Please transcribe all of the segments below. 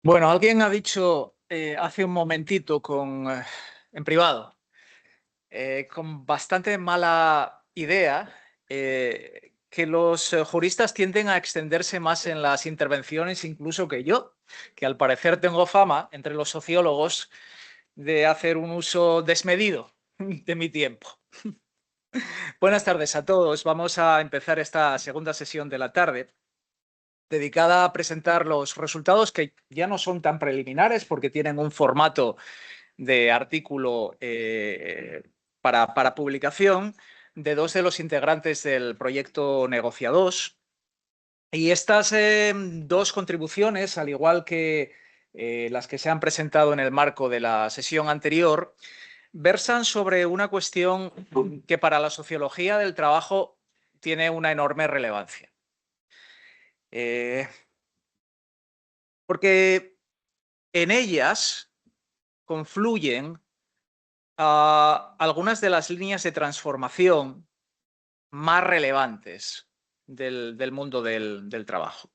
Bueno, alguien ha dicho hace un momentito en privado, con bastante mala idea, que los juristas tienden a extenderse más en las intervenciones incluso que yo, que al parecer tengo fama entre los sociólogos de hacer un uso desmedido de mi tiempo. Buenas tardes a todos. Vamos a empezar esta segunda sesión de la tarde, dedicada a presentar los resultados que ya no son tan preliminares porque tienen un formato de artículo para publicación de dos de los integrantes del proyecto Negocia 2. Y estas dos contribuciones, al igual que las que se han presentado en el marco de la sesión anterior, versan sobre una cuestión que para la sociología del trabajo tiene una enorme relevancia. Porque en ellas confluyen algunas de las líneas de transformación más relevantes del mundo del trabajo.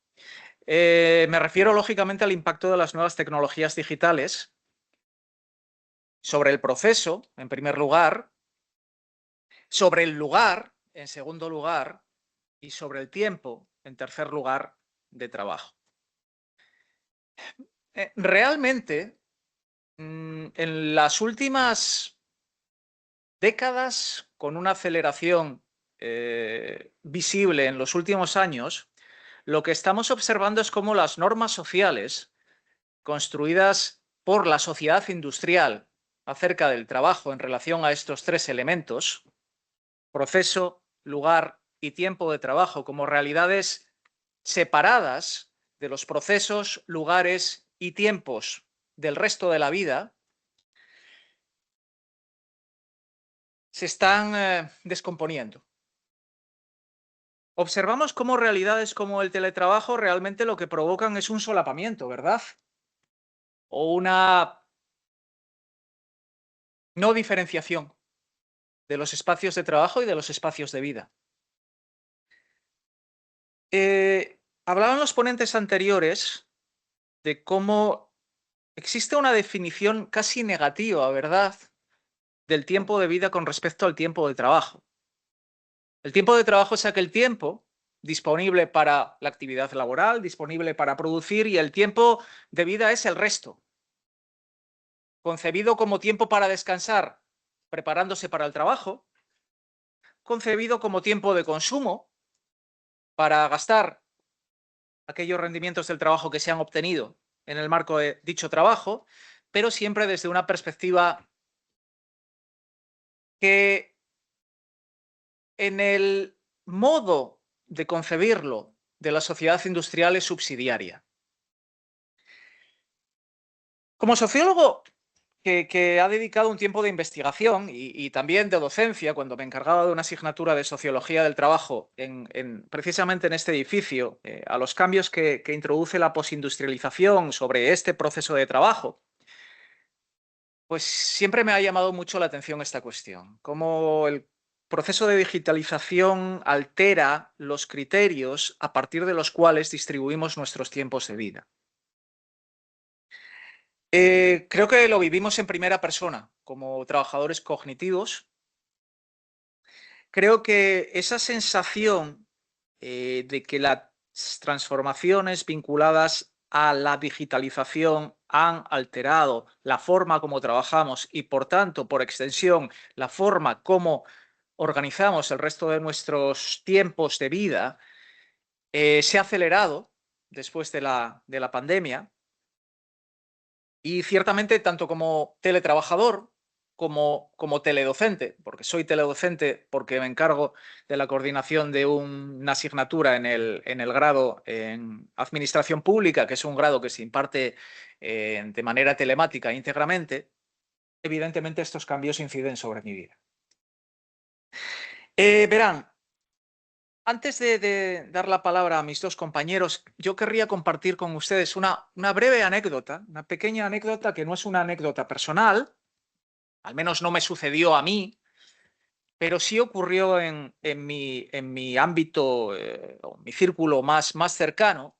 Me refiero lógicamente al impacto de las nuevas tecnologías digitales sobre el proceso, en primer lugar, sobre el lugar, en segundo lugar, y sobre el tiempo, en tercer lugar, de trabajo. Realmente, en las últimas décadas, con una aceleración visible en los últimos años, lo que estamos observando es cómo las normas sociales construidas por la sociedad industrial acerca del trabajo en relación a estos tres elementos, proceso, lugar y tiempo de trabajo, como realidades separadas de los procesos, lugares y tiempos del resto de la vida, se están descomponiendo. Observamos cómo realidades como el teletrabajo realmente lo que provocan es un solapamiento, ¿verdad? O una no diferenciación de los espacios de trabajo y de los espacios de vida. Hablaban los ponentes anteriores de cómo existe una definición casi negativa, ¿verdad?, del tiempo de vida con respecto al tiempo de trabajo. El tiempo de trabajo es aquel tiempo disponible para la actividad laboral, disponible para producir, y el tiempo de vida es el resto, concebido como tiempo para descansar, preparándose para el trabajo, concebido como tiempo de consumo, para gastar aquellos rendimientos del trabajo que se han obtenido en el marco de dicho trabajo, pero siempre desde una perspectiva que en el modo de concebirlo de la sociedad industrial es subsidiaria. Como sociólogo que ha dedicado un tiempo de investigación y también de docencia, cuando me encargaba de una asignatura de sociología del trabajo precisamente en este edificio, a los cambios que introduce la posindustrialización sobre este proceso de trabajo, pues siempre me ha llamado mucho la atención esta cuestión, cómo el proceso de digitalización altera los criterios a partir de los cuales distribuimos nuestros tiempos de vida. Creo que lo vivimos en primera persona, como trabajadores cognitivos. Creo que esa sensación de que las transformaciones vinculadas a la digitalización han alterado la forma como trabajamos y, por tanto, por extensión, la forma como organizamos el resto de nuestros tiempos de vida, se ha acelerado después de la pandemia. Y ciertamente, tanto como teletrabajador como teledocente, porque soy teledocente porque me encargo de la coordinación de una asignatura en el grado en Administración Pública, que es un grado que se imparte de manera telemática íntegramente, evidentemente estos cambios inciden sobre mi vida. Verán, antes de dar la palabra a mis dos compañeros, yo querría compartir con ustedes una breve anécdota, una pequeña anécdota que no es una anécdota personal, al menos no me sucedió a mí, pero sí ocurrió en mi ámbito, o mi círculo más cercano,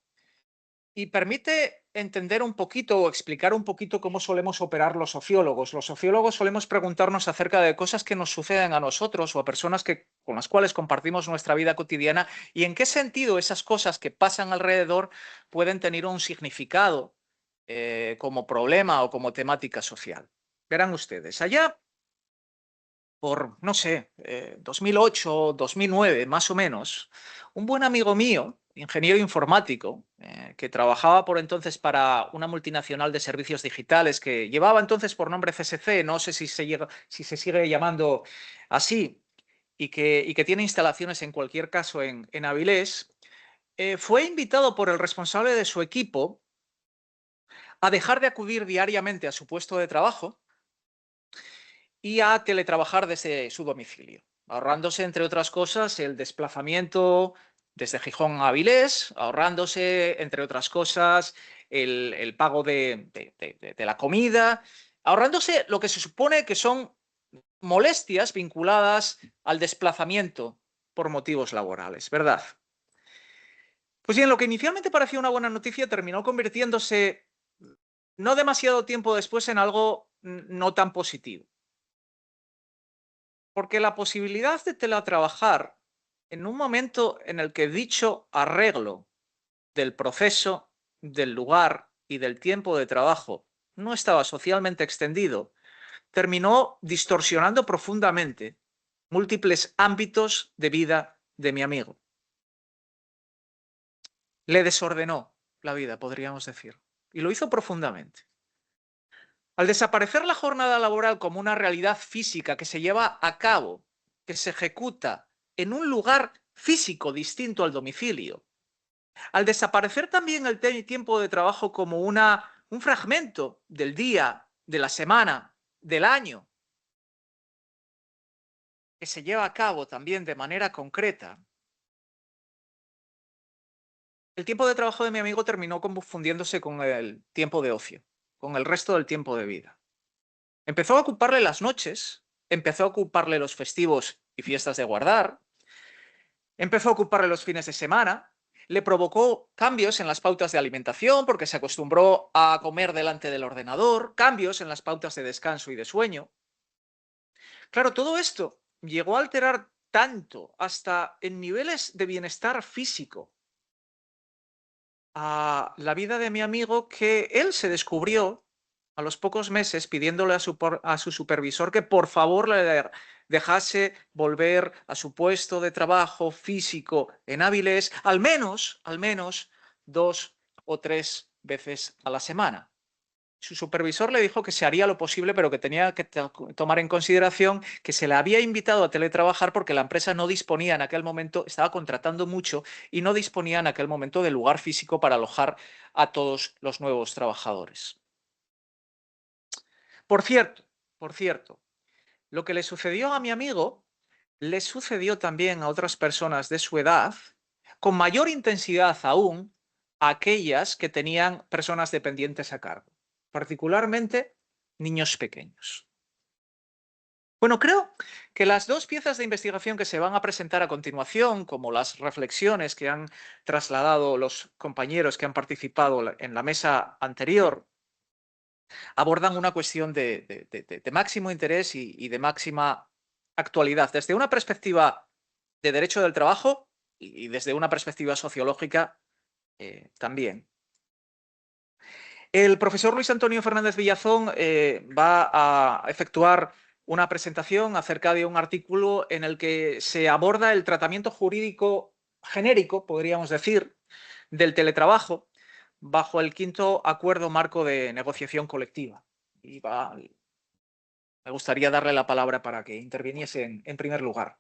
y permite entender un poquito o explicar un poquito cómo solemos operar los sociólogos. Los sociólogos solemos preguntarnos acerca de cosas que nos suceden a nosotros o a personas con las cuales compartimos nuestra vida cotidiana y en qué sentido esas cosas que pasan alrededor pueden tener un significado como problema o como temática social. Verán ustedes, allá por, no sé, 2008, 2009, más o menos, un buen amigo mío, ingeniero informático, que trabajaba por entonces para una multinacional de servicios digitales que llevaba entonces por nombre CSC, no sé si se sigue llamando así, y que tiene instalaciones en cualquier caso en Avilés, fue invitado por el responsable de su equipo a dejar de acudir diariamente a su puesto de trabajo y a teletrabajar desde su domicilio, ahorrándose, entre otras cosas, el desplazamiento desde Gijón a Avilés, ahorrándose, entre otras cosas, el pago de la comida, ahorrándose lo que se supone que son molestias vinculadas al desplazamiento por motivos laborales, ¿verdad? Pues bien, lo que inicialmente parecía una buena noticia terminó convirtiéndose no demasiado tiempo después en algo no tan positivo. Porque la posibilidad de teletrabajar en un momento en el que dicho arreglo del proceso, del lugar y del tiempo de trabajo no estaba socialmente extendido, terminó distorsionando profundamente múltiples ámbitos de vida de mi amigo. Le desordenó la vida, podríamos decir, y lo hizo profundamente. Al desaparecer la jornada laboral como una realidad física que se lleva a cabo, que se ejecuta en un lugar físico distinto al domicilio, al desaparecer también el tiempo de trabajo como un fragmento del día, de la semana, del año, que se lleva a cabo también de manera concreta, el tiempo de trabajo de mi amigo terminó confundiéndose con el tiempo de ocio, con el resto del tiempo de vida. Empezó a ocuparle las noches, empezó a ocuparle los festivos y fiestas de guardar, empezó a ocuparle los fines de semana, le provocó cambios en las pautas de alimentación porque se acostumbró a comer delante del ordenador, cambios en las pautas de descanso y de sueño. Claro, todo esto llegó a alterar tanto, hasta en niveles de bienestar físico, a la vida de mi amigo, que él se descubrió a los pocos meses pidiéndole a su supervisor que por favor le dejase volver a su puesto de trabajo físico en Avilés al menos 2 o 3 veces a la semana. Su supervisor le dijo que se haría lo posible, pero que tenía que tomar en consideración que se le había invitado a teletrabajar porque la empresa no disponía en aquel momento, estaba contratando mucho y no disponía en aquel momento de lugar físico para alojar a todos los nuevos trabajadores. Por cierto, lo que le sucedió a mi amigo le sucedió también a otras personas de su edad, con mayor intensidad aún a aquellas que tenían personas dependientes a cargo, particularmente niños pequeños. Bueno, creo que las dos piezas de investigación que se van a presentar a continuación, como las reflexiones que han trasladado los compañeros que han participado en la mesa anterior, abordan una cuestión de máximo interés y de máxima actualidad, desde una perspectiva de derecho del trabajo y desde una perspectiva sociológica también. El profesor Luis Antonio Fernández Villazón va a efectuar una presentación acerca de un artículo en el que se aborda el tratamiento jurídico genérico, podríamos decir, del teletrabajo bajo el 5º Acuerdo Marco de Negociación Colectiva. Y me gustaría darle la palabra para que interviniese en primer lugar.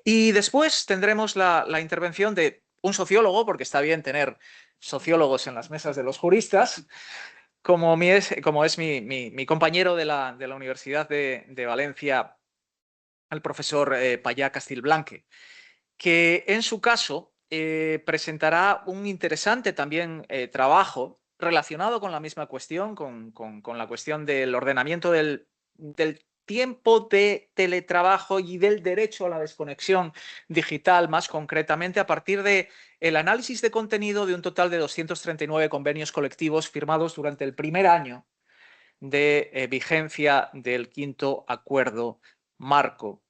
Y después tendremos la intervención de un sociólogo, porque está bien tener sociólogos en las mesas de los juristas, como es mi compañero de la Universidad de Valencia, el profesor Payá Castilblanque, que en su caso presentará un interesante también trabajo relacionado con la misma cuestión, con la cuestión del ordenamiento del tiempo de teletrabajo y del derecho a la desconexión digital, más concretamente, a partir de el análisis de contenido de un total de 239 convenios colectivos firmados durante el primer año de vigencia del quinto acuerdo marco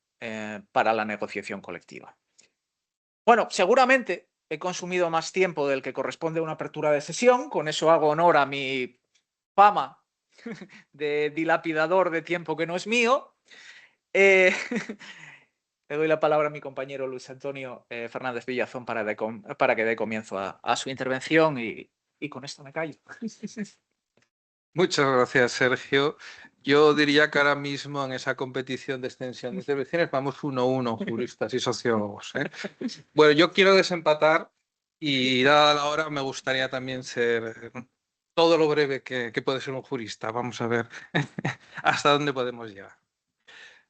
para la negociación colectiva. Bueno, seguramente he consumido más tiempo del que corresponde a una apertura de sesión, con eso hago honor a mi fama de dilapidador de tiempo que no es mío. Le doy la palabra a mi compañero Luis Antonio Fernández Villazón para que dé comienzo a su intervención y con esto me callo. Muchas gracias, Sergio. Yo diría que ahora mismo en esa competición de extensión de intervenciones vamos 1-1, juristas y sociólogos. Bueno, yo quiero desempatar y dada la hora me gustaría también ser todo lo breve que puede ser un jurista. Vamos a ver hasta dónde podemos llegar.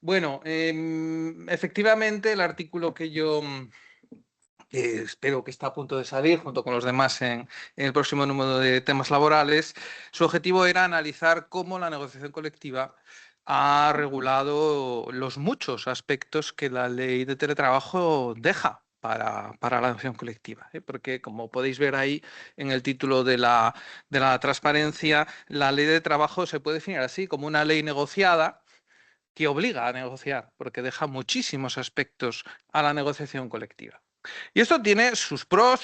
Bueno, efectivamente el artículo que yo espero que está a punto de salir junto con los demás en el próximo número de temas laborales, su objetivo era analizar cómo la negociación colectiva ha regulado los muchos aspectos que la ley de teletrabajo deja para la negociación colectiva. Porque, como podéis ver ahí en el título de la transparencia, la ley de trabajo se puede definir así, como una ley negociada que obliga a negociar, porque deja muchísimos aspectos a la negociación colectiva. Y esto tiene sus pros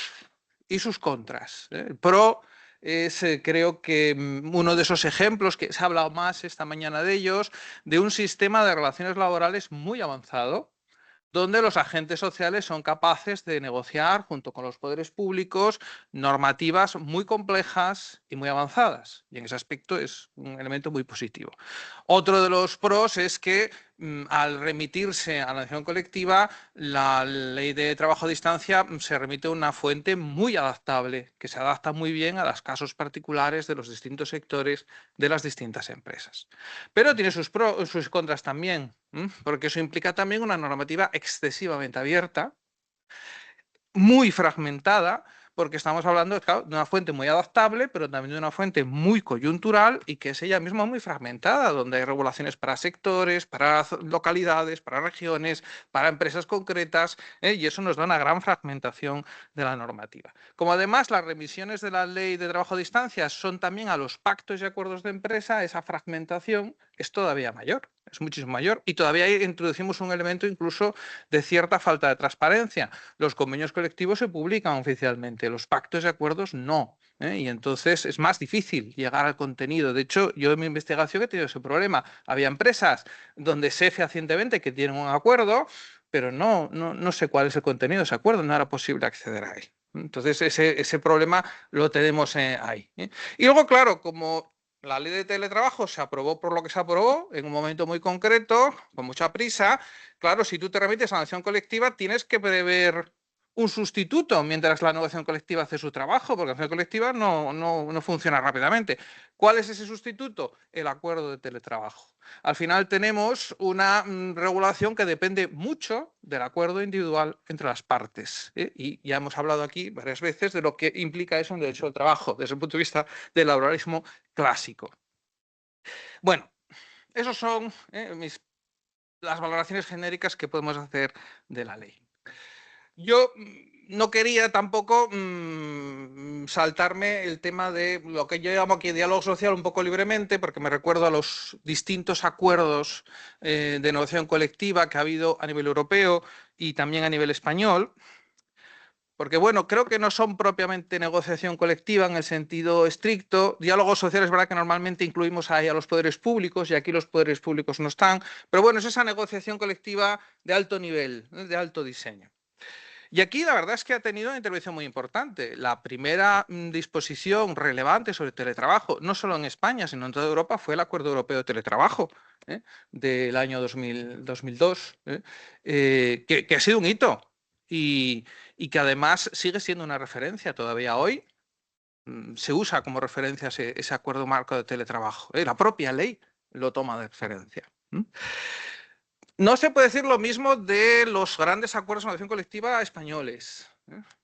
y sus contras. El pro es, creo que uno de esos ejemplos que se ha hablado más esta mañana de ellos, de un sistema de relaciones laborales muy avanzado, donde los agentes sociales son capaces de negociar junto con los poderes públicos normativas muy complejas y muy avanzadas. Y en ese aspecto es un elemento muy positivo. Otro de los pros es que al remitirse a la negociación colectiva, la ley de trabajo a distancia se remite a una fuente muy adaptable, que se adapta muy bien a los casos particulares de los distintos sectores de las distintas empresas. Pero tiene sus pros, sus contras también, porque eso implica también una normativa excesivamente abierta, muy fragmentada, porque estamos hablando, claro, de una fuente muy adaptable, pero también de una fuente muy coyuntural y que es ella misma muy fragmentada, donde hay regulaciones para sectores, para localidades, para regiones, para empresas concretas, y eso nos da una gran fragmentación de la normativa. Como además las remisiones de la ley de trabajo a distancia son también a los pactos y acuerdos de empresa, esa fragmentación es todavía mayor, es muchísimo mayor, y todavía introducimos un elemento incluso de cierta falta de transparencia. Los convenios colectivos se publican oficialmente, los pactos y acuerdos no. Y entonces es más difícil llegar al contenido. De hecho, yo en mi investigación he tenido ese problema. Había empresas donde sé fehacientemente que tienen un acuerdo, pero no sé cuál es el contenido de ese acuerdo, no era posible acceder a él. Entonces ese problema lo tenemos ahí. Y luego, claro, como la ley de teletrabajo se aprobó por lo que se aprobó, en un momento muy concreto, con mucha prisa, claro, si tú te remites a la acción colectiva, tienes que prever un sustituto mientras la negociación colectiva hace su trabajo, porque la negociación colectiva no funciona rápidamente. ¿Cuál es ese sustituto? El acuerdo de teletrabajo. Al final tenemos una regulación que depende mucho del acuerdo individual entre las partes. Y ya hemos hablado aquí varias veces de lo que implica eso en el derecho del trabajo, desde el punto de vista del laboralismo clásico. Bueno, esos son las valoraciones genéricas que podemos hacer de la ley. Yo no quería tampoco saltarme el tema de lo que yo llamo aquí diálogo social un poco libremente, porque me recuerdo a los distintos acuerdos de negociación colectiva que ha habido a nivel europeo y también a nivel español. Porque, bueno, creo que no son propiamente negociación colectiva en el sentido estricto. Diálogo social es verdad que normalmente incluimos ahí a los poderes públicos y aquí los poderes públicos no están. Pero bueno, es esa negociación colectiva de alto nivel, de alto diseño. Y aquí la verdad es que ha tenido una intervención muy importante. La primera disposición relevante sobre teletrabajo, no solo en España, sino en toda Europa, fue el Acuerdo Europeo de Teletrabajo del año 2002, que ha sido un hito y que además sigue siendo una referencia todavía hoy. Se usa como referencia ese acuerdo marco de teletrabajo. La propia ley lo toma de referencia. No se puede decir lo mismo de los grandes acuerdos de negociación colectiva españoles,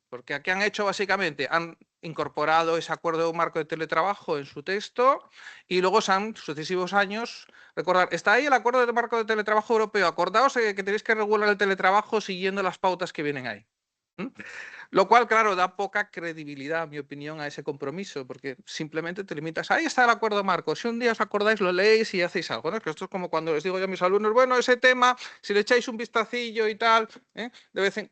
porque aquí han hecho básicamente, han incorporado ese acuerdo marco de teletrabajo en su texto y luego se han sucesivos años. Recordar, está ahí el acuerdo de marco de teletrabajo europeo. Acordaos que tenéis que regular el teletrabajo siguiendo las pautas que vienen ahí. Lo cual, claro, da poca credibilidad, en mi opinión, a ese compromiso, porque simplemente te limitas. Ahí está el acuerdo marco. Si un día os acordáis, lo leéis y hacéis algo. ¿No? Es que esto es como cuando les digo yo a mis alumnos, bueno, ese tema, si le echáis un vistacillo y tal, de vez en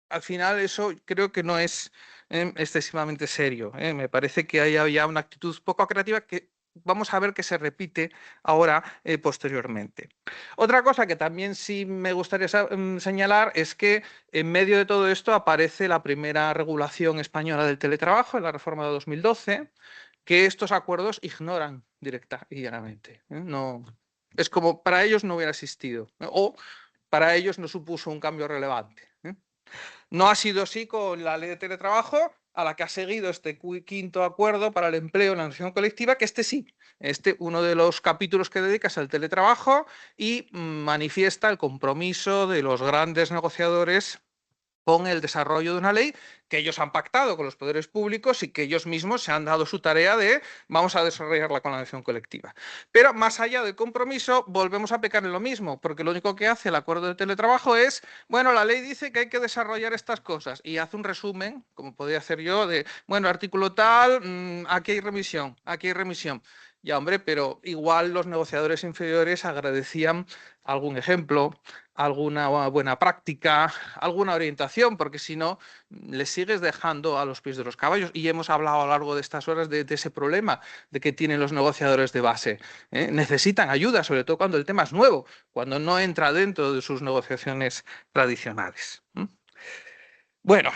al final eso creo que no es excesivamente serio. Me parece que hay ya una actitud poco creativa que vamos a ver que se repite ahora posteriormente. Otra cosa que también sí me gustaría señalar es que en medio de todo esto aparece la primera regulación española del teletrabajo en la reforma de 2012, que estos acuerdos ignoran directa y llanamente. No, es como para ellos no hubiera existido o para ellos no supuso un cambio relevante. No ha sido así con la ley de teletrabajo, a la que ha seguido este quinto acuerdo para el empleo en la negociación colectiva, que este sí, uno de los capítulos que dedicas al teletrabajo y manifiesta el compromiso de los grandes negociadores con el desarrollo de una ley que ellos han pactado con los poderes públicos y que ellos mismos se han dado su tarea de vamos a desarrollarla con la negociación colectiva. Pero más allá del compromiso, volvemos a pecar en lo mismo, porque lo único que hace el acuerdo de teletrabajo es, bueno, la ley dice que hay que desarrollar estas cosas y hace un resumen, como podría hacer yo, de, bueno, artículo tal, aquí hay remisión, aquí hay remisión. Ya, hombre, pero igual los negociadores inferiores agradecían algún ejemplo, alguna buena práctica, alguna orientación, porque si no, les sigues dejando a los pies de los caballos. Y hemos hablado a lo largo de estas horas de ese problema de que tienen los negociadores de base. Necesitan ayuda, sobre todo cuando el tema es nuevo, cuando no entra dentro de sus negociaciones tradicionales. Bueno.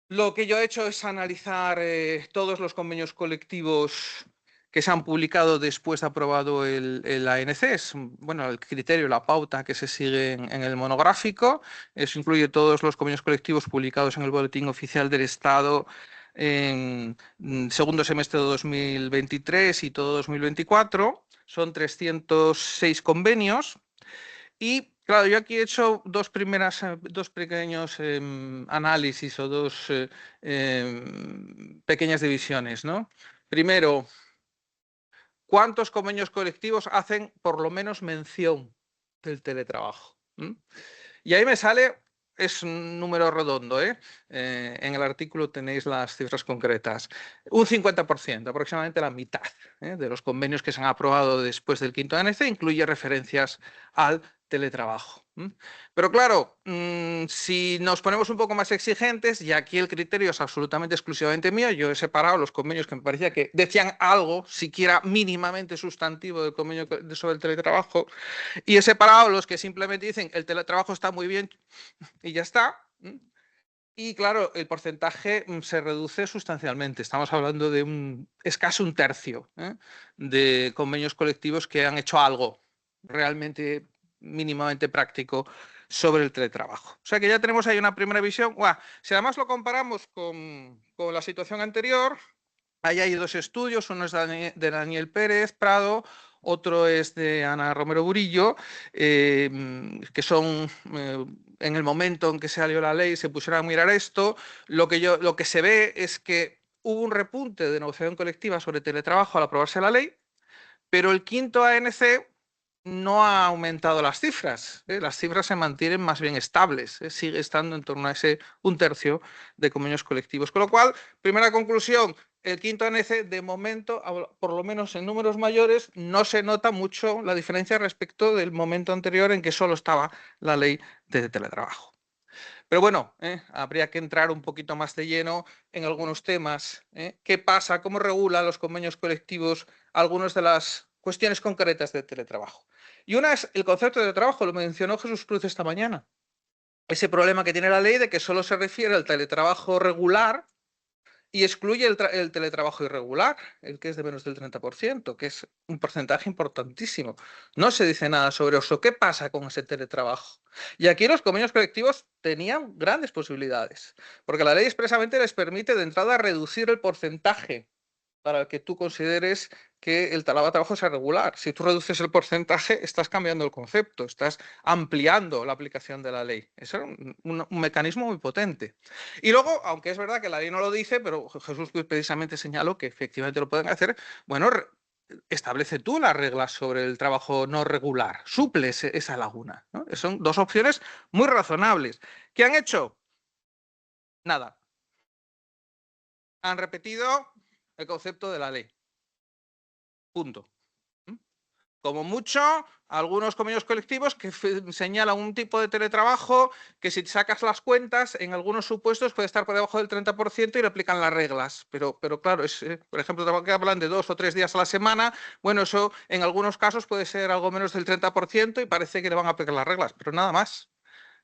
Lo que yo he hecho es analizar todos los convenios colectivos que se han publicado después de aprobado el ANC. Es, bueno, el criterio, la pauta que se sigue en el monográfico. Eso incluye todos los convenios colectivos publicados en el Boletín Oficial del Estado en segundo semestre de 2023 y todo 2024. Son 306 convenios. Y claro, yo aquí he hecho dos pequeños análisis o dos pequeñas divisiones, ¿no? Primero, ¿cuántos convenios colectivos hacen por lo menos mención del teletrabajo? Y ahí me sale, es un número redondo, en el artículo tenéis las cifras concretas, un 50%, aproximadamente la mitad de los convenios que se han aprobado después del quinto ANC incluye referencias al teletrabajo. Pero claro, si nos ponemos un poco más exigentes, y aquí el criterio es absolutamente exclusivamente mío, yo he separado los convenios que me parecía que decían algo, siquiera mínimamente sustantivo del convenio sobre el teletrabajo, y he separado los que simplemente dicen el teletrabajo está muy bien y ya está. Y claro, el porcentaje se reduce sustancialmente. Estamos hablando de escaso un tercio de convenios colectivos que han hecho algo realmente mínimamente práctico sobre el teletrabajo. O sea que ya tenemos ahí una primera visión. Si además lo comparamos con la situación anterior, ahí hay dos estudios, uno es de Daniel Pérez Prado, otro es de Ana Romero Burillo, que son en el momento en que salió la ley se pusieron a mirar esto. Lo que se ve es que hubo un repunte de negociación colectiva sobre teletrabajo al aprobarse la ley, pero el quinto ANC no ha aumentado las cifras. Las cifras se mantienen más bien estables. Sigue estando en torno a ese un tercio de convenios colectivos. Con lo cual, primera conclusión, el quinto ANC, de momento, por lo menos en números mayores, no se nota mucho la diferencia respecto del momento anterior en que solo estaba la ley de teletrabajo. Pero bueno, habría que entrar un poquito más de lleno en algunos temas. ¿Qué pasa? ¿Cómo regula los convenios colectivos algunas de las cuestiones concretas del teletrabajo? Y una es el concepto de trabajo, lo mencionó Jesús Cruz esta mañana. Ese problema que tiene la ley de que solo se refiere al teletrabajo regular y excluye el teletrabajo irregular, el que es de menos del 30%, que es un porcentaje importantísimo. No se dice nada sobre eso. ¿Qué pasa con ese teletrabajo? Y aquí los convenios colectivos tenían grandes posibilidades, porque la ley expresamente les permite de entrada reducir el porcentaje para el que tú consideres que el trabajo sea regular. Si tú reduces el porcentaje, estás cambiando el concepto, estás ampliando la aplicación de la ley. Eso es un mecanismo muy potente. Y luego, aunque es verdad que la ley no lo dice, pero Jesús precisamente señaló que efectivamente lo pueden hacer, bueno, establece tú las reglas sobre el trabajo no regular, suple esa laguna, ¿no? Son dos opciones muy razonables. ¿Qué han hecho? Nada. Han repetido el concepto de la ley. Punto. Como mucho, algunos convenios colectivos que señalan un tipo de teletrabajo que si sacas las cuentas, en algunos supuestos puede estar por debajo del 30% y le aplican las reglas. Pero claro, por ejemplo, que hablan de 2 o 3 días a la semana, bueno, eso en algunos casos puede ser algo menos del 30% y parece que le van a aplicar las reglas, pero nada más.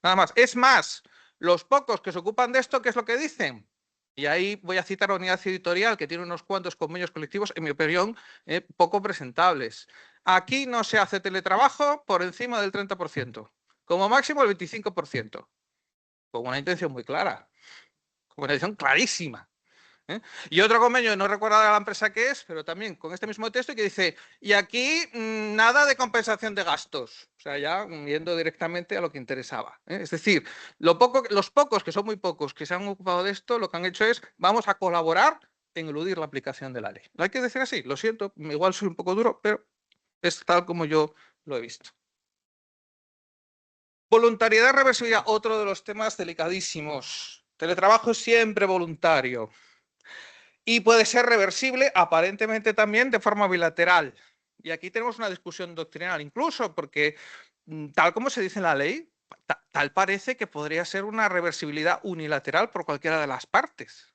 Nada más. Es más, los pocos que se ocupan de esto, ¿qué es lo que dicen? Y ahí voy a citar a Unidad Editorial, que tiene unos cuantos convenios colectivos, en mi opinión, poco presentables. Aquí no se hace teletrabajo por encima del 30%, como máximo el 25%, con una intención muy clara, con una intención clarísima. Y otro convenio, no recuerdo la empresa que es, pero también con este mismo texto, que dice, y aquí nada de compensación de gastos. O sea, ya yendo directamente a lo que interesaba. Es decir, los pocos, que son muy pocos, que se han ocupado de esto, lo que han hecho es, vamos a colaborar en eludir la aplicación de la ley. Lo hay que decir así, lo siento, igual soy un poco duro, pero es tal como yo lo he visto. Voluntariedad y reversibilidad, otro de los temas delicadísimos. Teletrabajo es siempre voluntario. Y puede ser reversible aparentemente también de forma bilateral. Y aquí tenemos una discusión doctrinal, incluso porque tal como se dice en la ley, tal parece que podría ser una reversibilidad unilateral por cualquiera de las partes.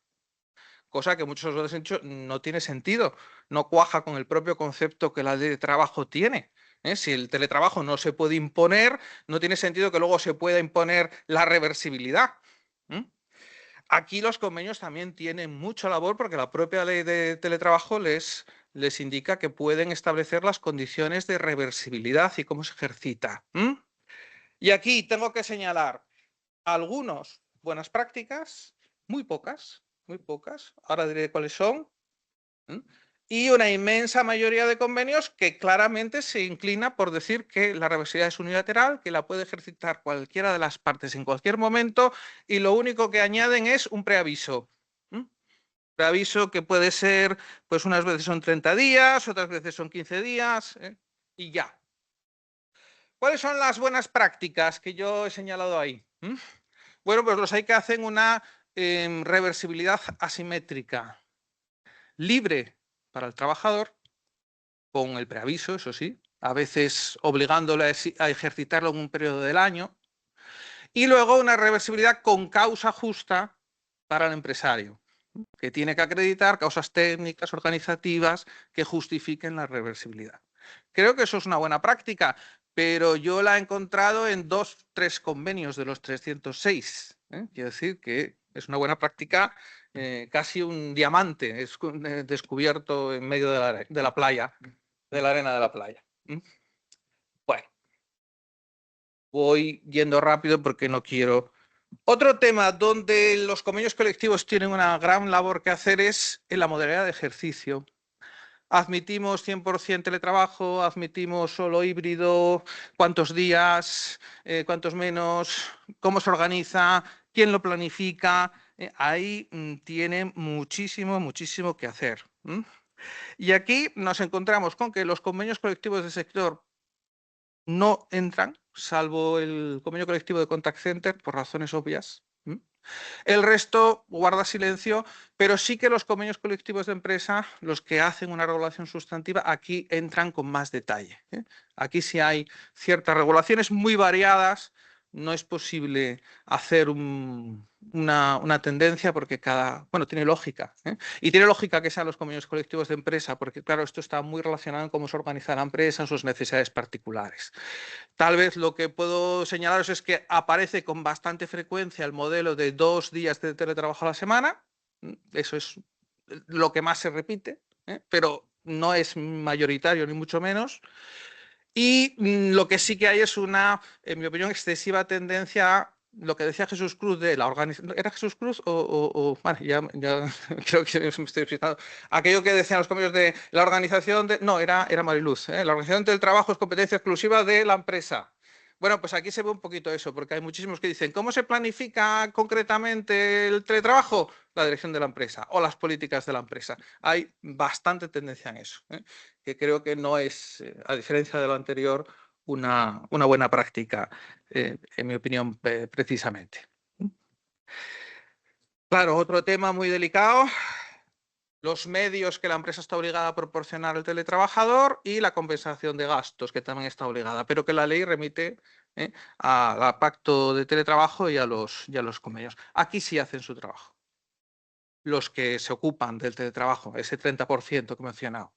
Cosa que muchos de han dicho no tiene sentido, no cuaja con el propio concepto que la ley de trabajo tiene. Si el teletrabajo no se puede imponer, no tiene sentido que luego se pueda imponer la reversibilidad. Aquí los convenios también tienen mucha labor porque la propia ley de teletrabajo les indica que pueden establecer las condiciones de reversibilidad y cómo se ejercita. Y aquí tengo que señalar algunas buenas prácticas, muy pocas, ahora diré cuáles son, y una inmensa mayoría de convenios que claramente se inclina por decir que la reversibilidad es unilateral, que la puede ejercitar cualquiera de las partes en cualquier momento, y lo único que añaden es un preaviso. Preaviso que puede ser, pues unas veces son 30 días, otras veces son 15 días, y ya. ¿Cuáles son las buenas prácticas que yo he señalado ahí? Bueno, pues los hay que hacen una reversibilidad asimétrica, libre para el trabajador, con el preaviso, eso sí, a veces obligándole a ejercitarlo en un periodo del año, y luego una reversibilidad con causa justa para el empresario, que tiene que acreditar causas técnicas, organizativas, que justifiquen la reversibilidad. Creo que eso es una buena práctica, pero yo la he encontrado en 2, 3 convenios de los 306. Quiero decir que es una buena práctica, casi un diamante descubierto en medio de la playa, de la arena de la playa. Bueno, voy yendo rápido porque no quiero. Otro tema donde los convenios colectivos tienen una gran labor que hacer es en la modalidad de ejercicio. Admitimos 100% teletrabajo, admitimos solo híbrido, cuántos días, cuántos menos, cómo se organiza, quién lo planifica. Ahí tiene muchísimo, muchísimo que hacer. Y aquí nos encontramos con que los convenios colectivos del sector no entran, salvo el convenio colectivo de Contact Center, por razones obvias. El resto guarda silencio, pero sí que los convenios colectivos de empresa, los que hacen una regulación sustantiva, aquí entran con más detalle. Aquí sí hay ciertas regulaciones muy variadas. No es posible hacer una tendencia porque tiene lógica. Y tiene lógica que sean los convenios colectivos de empresa, porque claro, esto está muy relacionado en cómo se organiza la empresa, en sus necesidades particulares. Tal vez lo que puedo señalaros es que aparece con bastante frecuencia el modelo de 2 días de teletrabajo a la semana. Eso es lo que más se repite, pero no es mayoritario ni mucho menos. Y lo que sí que hay es una, en mi opinión, excesiva tendencia a lo que decía Jesús Cruz de la organización. ¿Era Jesús Cruz vale, ya creo que me estoy fijando. Aquello que decían los convenios de la organización de. No, era Mariluz. La organización del trabajo es competencia exclusiva de la empresa. Bueno, pues aquí se ve un poquito eso, porque hay muchísimos que dicen, ¿cómo se planifica concretamente el teletrabajo? La dirección de la empresa o las políticas de la empresa. Hay bastante tendencia en eso, que creo que no es, a diferencia de lo anterior, una buena práctica, en mi opinión, precisamente. Claro, otro tema muy delicado, los medios que la empresa está obligada a proporcionar al teletrabajador y la compensación de gastos, que también está obligada, pero que la ley remite al pacto de teletrabajo y a los convenios. Aquí sí hacen su trabajo. Los que se ocupan del teletrabajo, ese 30% que he mencionado.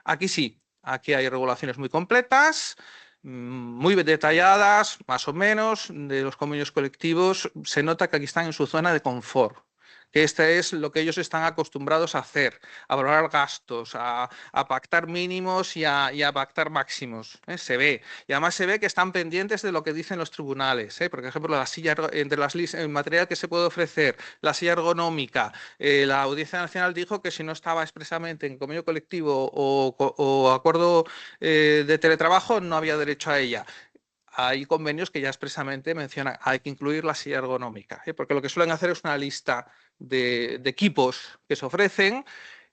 Aquí sí, aquí hay regulaciones muy completas, muy detalladas, más o menos, de los convenios colectivos. Se nota que aquí están en su zona de confort, que este es lo que ellos están acostumbrados a hacer, a valorar gastos, a pactar mínimos y a pactar máximos. Se ve. Y además se ve que están pendientes de lo que dicen los tribunales. Por ejemplo, la silla, entre el material que se puede ofrecer, la silla ergonómica. La Audiencia Nacional dijo que si no estaba expresamente en convenio colectivo o acuerdo de teletrabajo, no había derecho a ella. Hay convenios que ya expresamente mencionan hay que incluir la silla ergonómica, porque lo que suelen hacer es una lista de equipos que se ofrecen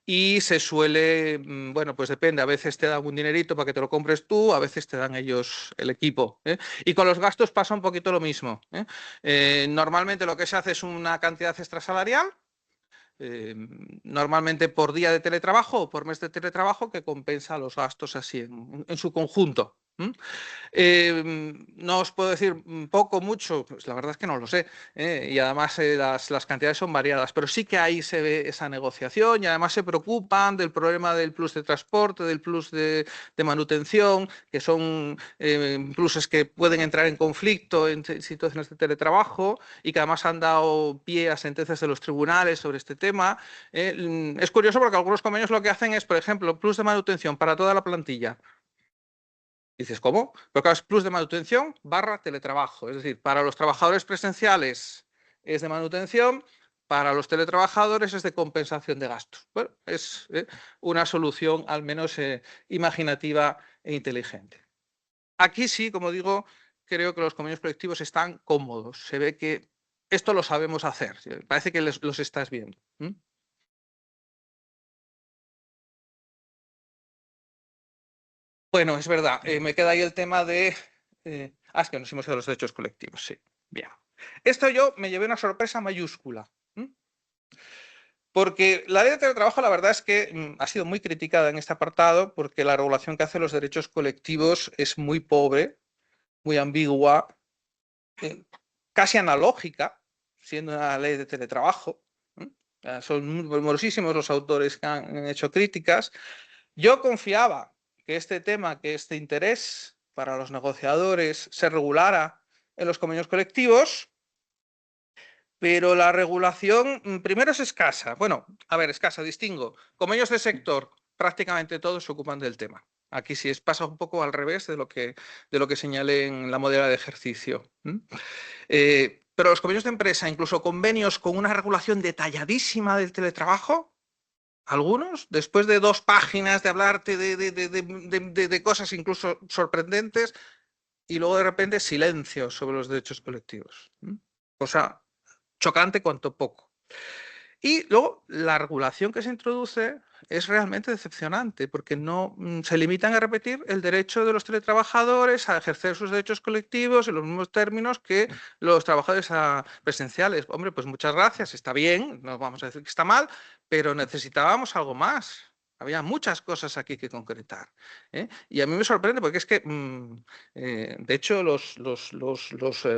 y se suele, bueno, pues depende, a veces te dan un dinerito para que te lo compres tú, a veces te dan ellos el equipo. Y con los gastos pasa un poquito lo mismo. Normalmente lo que se hace es una cantidad extrasalarial, normalmente por día de teletrabajo o por mes de teletrabajo, que compensa los gastos así en su conjunto. No os puedo decir poco, mucho, pues la verdad es que no lo sé, y además las cantidades son variadas, pero sí que ahí se ve esa negociación y además se preocupan del problema del plus de transporte, del plus de manutención, que son pluses que pueden entrar en conflicto en situaciones de teletrabajo y que además han dado pie a sentencias de los tribunales sobre este tema. Es curioso porque algunos convenios lo que hacen es, por ejemplo, plus de manutención para toda la plantilla. Dices, ¿cómo? Pero claro, es plus de manutención / teletrabajo. Es decir, para los trabajadores presenciales es de manutención, para los teletrabajadores es de compensación de gastos. Bueno, es una solución al menos imaginativa e inteligente. Aquí sí, como digo, creo que los convenios colectivos están cómodos. Se ve que esto lo sabemos hacer. Parece que los estás viendo. Bueno, es verdad. Me queda ahí el tema de... es que nos hemos ido a los derechos colectivos, sí. Bien. Esto yo me llevé una sorpresa mayúscula. Porque la ley de teletrabajo, la verdad es que ha sido muy criticada en este apartado, porque la regulación que hace los derechos colectivos es muy pobre, muy ambigua, casi analógica, siendo una ley de teletrabajo. Son numerosísimos los autores que han hecho críticas. Yo confiaba que este tema, que este interés para los negociadores se regulara en los convenios colectivos, pero la regulación primero es escasa. Bueno, a ver, escasa, distingo. Convenios de sector, prácticamente todos se ocupan del tema. Aquí sí pasa un poco al revés de lo que señalé en la modalidad de ejercicio. Pero los convenios de empresa, incluso convenios con una regulación detalladísima del teletrabajo, algunos, después de 2 páginas de hablarte de cosas incluso sorprendentes, y luego de repente silencio sobre los derechos colectivos. Cosa chocante cuanto poco. Y luego la regulación que se introduce es realmente decepcionante, porque no se limitan a repetir el derecho de los teletrabajadores a ejercer sus derechos colectivos en los mismos términos que los trabajadores presenciales. Hombre, pues muchas gracias, está bien, no vamos a decir que está mal, pero necesitábamos algo más. Había muchas cosas aquí que concretar. Y a mí me sorprende porque es que, de hecho, los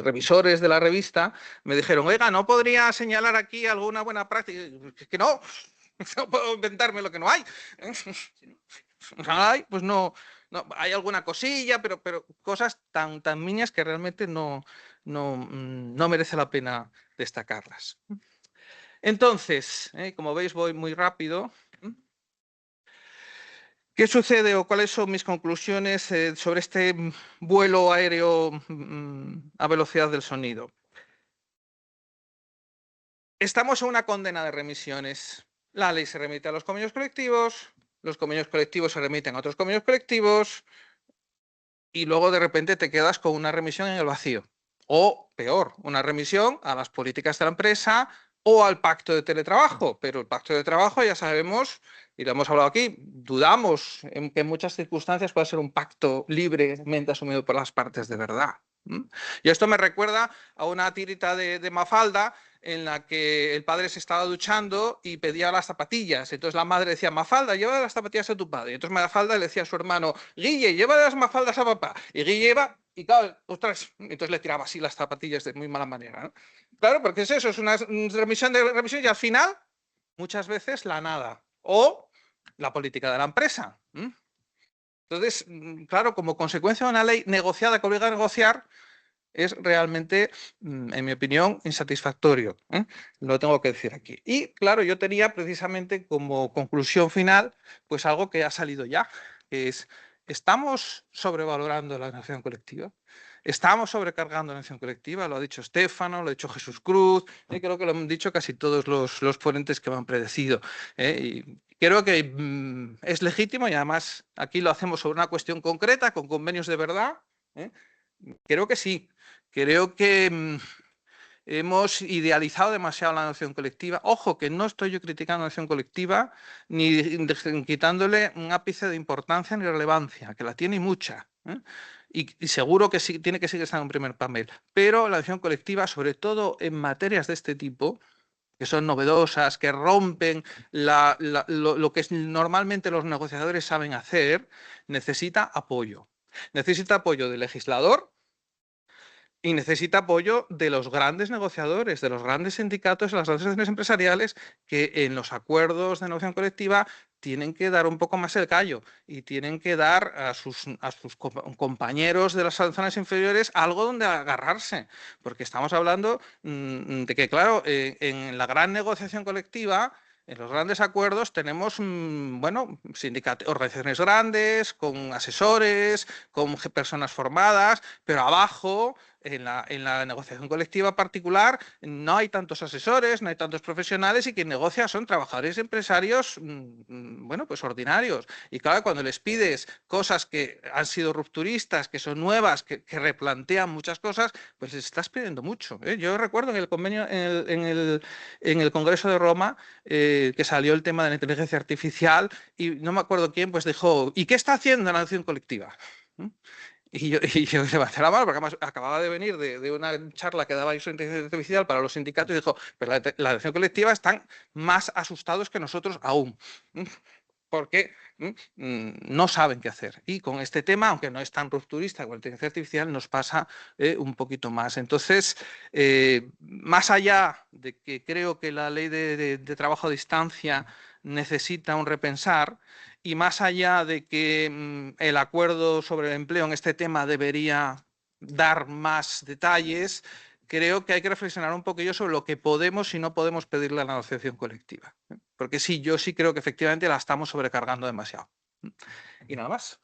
revisores de la revista me dijeron, oiga, ¿no podría señalar aquí alguna buena práctica? Que no, no puedo inventarme lo que no hay. Pues no, hay alguna cosilla, pero cosas tan niñas que realmente no merece la pena destacarlas. Entonces, como veis, voy muy rápido. ¿Qué sucede o cuáles son mis conclusiones sobre este vuelo aéreo a velocidad del sonido? estamos en una condena de remisiones. La ley se remite a los convenios colectivos se remiten a otros convenios colectivos, y luego de repente te quedas con una remisión en el vacío. O peor, una remisión a las políticas de la empresa o al pacto de teletrabajo. Pero el pacto de trabajo ya sabemos, y lo hemos hablado aquí, dudamos en que en muchas circunstancias pueda ser un pacto libremente asumido por las partes de verdad. Y esto me recuerda a una tirita de Mafalda en la que el padre se estaba duchando y pedía las zapatillas. Entonces la madre decía, Mafalda, llévale las zapatillas a tu padre. Y entonces Mafalda le decía a su hermano, Guille, llévale las Mafaldas a papá. Y Guille iba, y claro, ostras, entonces le tiraba así las zapatillas de muy mala manera, ¿no? Claro, porque es eso, es una remisión de remisión y al final, muchas veces la nada. O la política de la empresa. Entonces, claro, como consecuencia de una ley negociada que obliga a negociar, es realmente, en mi opinión, insatisfactorio. Lo tengo que decir aquí. Y claro, yo tenía precisamente como conclusión final, pues algo que ha salido ya, que es, ¿estamos sobrevalorando la negociación colectiva? ¿Estamos sobrecargando la negociación colectiva? Lo ha dicho Estéfano, lo ha dicho Jesús Cruz, y creo que lo han dicho casi todos los ponentes que me han predecido. Y creo que es legítimo y además aquí lo hacemos sobre una cuestión concreta, con convenios de verdad. Creo que sí. Creo que hemos idealizado demasiado la negociación colectiva. Ojo, que no estoy yo criticando la negociación colectiva ni quitándole un ápice de importancia ni relevancia, que la tiene mucha. Y seguro que sí, tiene que seguir estando en primer papel. Pero la negociación colectiva, sobre todo en materias de este tipo, que son novedosas, que rompen lo que normalmente los negociadores saben hacer, necesita apoyo. Necesita apoyo del legislador, y necesita apoyo de los grandes negociadores, de los grandes sindicatos, de las grandes asociaciones empresariales, que en los acuerdos de negociación colectiva tienen que dar un poco más el callo y tienen que dar a sus compañeros de las zonas inferiores algo donde agarrarse. Porque estamos hablando de que, claro, en la gran negociación colectiva, en los grandes acuerdos tenemos, bueno, organizaciones grandes, con asesores, con personas formadas, pero abajo, en la negociación colectiva particular, no hay tantos asesores, no hay tantos profesionales, y quien negocia son trabajadores y empresarios, bueno, pues ordinarios. Y claro, cuando les pides cosas que han sido rupturistas, que son nuevas, que replantean muchas cosas, pues les estás pidiendo mucho. Yo recuerdo en el convenio, en el Congreso de Roma, que salió el tema de la inteligencia artificial, y no me acuerdo quién, pues dijo, ¿y qué está haciendo la negociación colectiva? Y yo levanté la mano, porque además acababa de venir de una charla que daba sobre inteligencia artificial para los sindicatos, y dijo, pero la negociación colectiva están más asustados que nosotros aún, porque no saben qué hacer. Y con este tema, aunque no es tan rupturista con la inteligencia artificial, nos pasa un poquito más. Entonces, más allá de que creo que la ley de trabajo a distancia necesita un repensar, y más allá de que el acuerdo sobre el empleo en este tema debería dar más detalles, creo que hay que reflexionar un poquillo sobre lo que podemos y no podemos pedirle a la negociación colectiva. Porque sí, yo sí creo que efectivamente la estamos sobrecargando demasiado. Y nada más.